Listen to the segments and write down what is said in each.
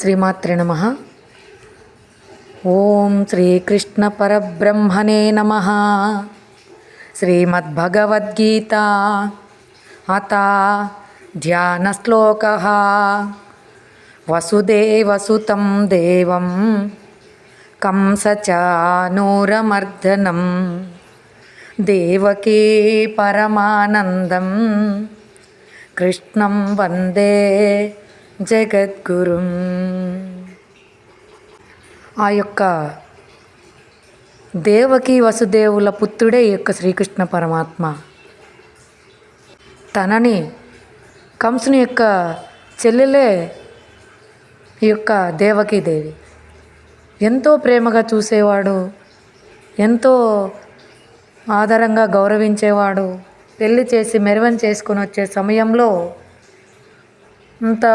శ్రీమాత్రే నమః. ఓం శ్రీకృష్ణ పరబ్రహ్మణే నమః. శ్రీమద్భగవద్గీత అథ ధ్యానశ్లోకః. వసుదేవసుతం దేవం కంసచానూరమర్దనం దేవకీ పరమానందం కృష్ణం వందే జగద్గురుం. ఆ యొక్క దేవకి వసుదేవుల పుత్రుడే ఈ యొక్క శ్రీకృష్ణ పరమాత్మ. తనని కంసుని యొక్క చెల్లెలే ఈ యొక్క దేవకీదేవి. ఎంతో ప్రేమగా చూసేవాడు, ఎంతో ఆదరంగా గౌరవించేవాడు. పెళ్లి చేసి మెరవని చేసుకొని వచ్చే సమయంలో అంత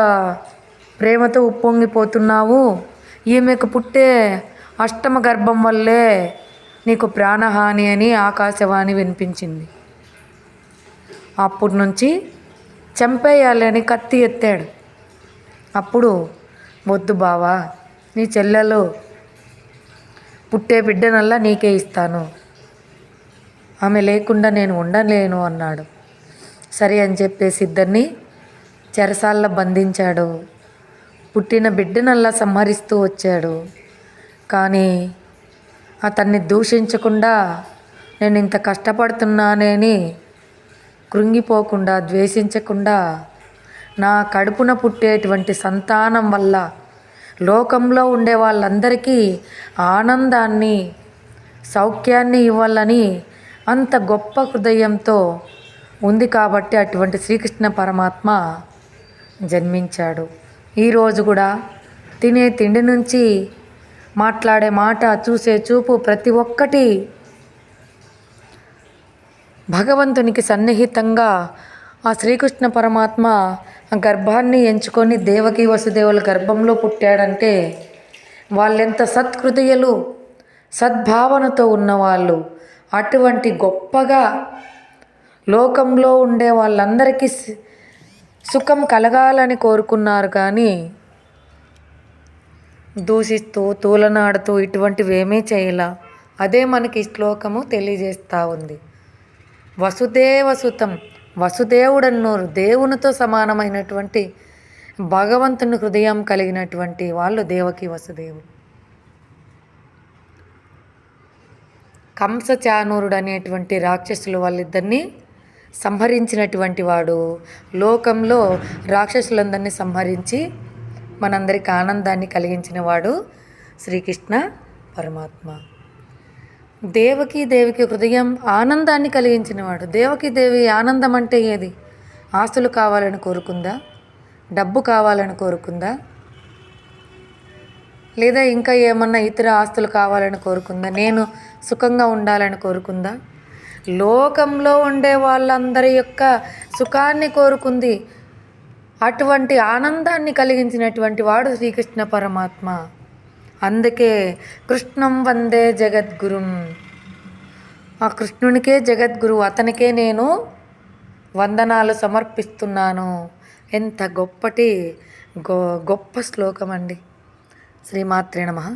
ప్రేమతో ఉప్పొంగిపోతున్నావు, ఈమెకు పుట్టే అష్టమ గర్భం వల్లే నీకు ప్రాణహాని అని ఆకాశవాణి వినిపించింది. అప్పటి నుంచి చంపేయాలని కత్తి ఎత్తాడు. అప్పుడు వద్దు బావా, నీ చెల్లెలు పుట్టే బిడ్డనల్లా నీకే ఇస్తాను, ఆమె లేకుండా నేను ఉండలేను అన్నాడు. సరే అని చెప్పేసి ఇద్దరిని చెరసాల్లో బంధించాడు. పుట్టిన బిడ్డనల్లా సంహరిస్తూ వచ్చాడు. కానీ అతన్ని దూషించకుండా, నేను ఇంత కష్టపడుతున్నానని కృంగిపోకుండా, ద్వేషించకుండా, నా కడుపున పుట్టేటువంటి సంతానం వల్ల లోకంలో ఉండే వాళ్ళందరికీ ఆనందాన్ని, సౌఖ్యాన్ని ఇవ్వాలని అంత గొప్ప హృదయంతో ఉంది కాబట్టి అటువంటి శ్రీకృష్ణ పరమాత్మ జన్మించాడు. ఈరోజు కూడా తినే తిండి నుంచి మాట్లాడే మాట, చూసే చూపు, ప్రతి ఒక్కటి భగవంతునికి సన్నిహితంగా ఆ శ్రీకృష్ణ పరమాత్మ గర్భాన్ని ఎంచుకొని దేవకీ వసుదేవుల గర్భంలో పుట్టాడంటే వాళ్ళెంత సత్కృతయులు, సద్భావనతో ఉన్నవాళ్ళు. అటువంటి గొప్పగా లోకంలో ఉండే వాళ్ళందరికీ సుఖం కలగాలని కోరుకున్నారు. కానీ దూషిస్తూ, తూలనాడుతూ ఇటువంటివి ఏమీ చేయలా. అదే మనకి ఈ శ్లోకము తెలియజేస్తూ ఉంది. వసుదేవసుతం, వసుదేవుడన్నోరు దేవునితో సమానమైనటువంటి భగవంతుని హృదయం కలిగినటువంటి వాళ్ళు దేవకి వసుదేవుడు. కంసచానూరుడు అనేటువంటి రాక్షసులు వాళ్ళిద్దరినీ సంహరించినటువంటి వాడు. లోకంలో రాక్షసులందరినీ సంహరించి మనందరికి ఆనందాన్ని కలిగించిన వాడు శ్రీకృష్ణ పరమాత్మ. దేవికి హృదయం ఆనందాన్ని కలిగించినవాడు. దేవి ఆనందం అంటే ఏది? ఆస్తులు కావాలని కోరుకుందా? డబ్బు కావాలని కోరుకుందా? లేదా ఇంకా ఏమన్నా ఇతర ఆస్తులు కావాలని కోరుకుందా? నేను సుఖంగా ఉండాలని కోరుకుందా? లోకంలో ఉండే వాళ్ళందరి యొక్క సుఖాన్ని కోరుకుంది. అటువంటి ఆనందాన్ని కలిగించినటువంటి వాడు శ్రీకృష్ణ పరమాత్మ. అందుకే కృష్ణం వందే జగద్గురుం. ఆ కృష్ణునికే జగద్గురు, అతనికే నేను వందనాలు సమర్పిస్తున్నాను. ఎంత గొప్ప శ్లోకం అండి. శ్రీమాత్రే నమః.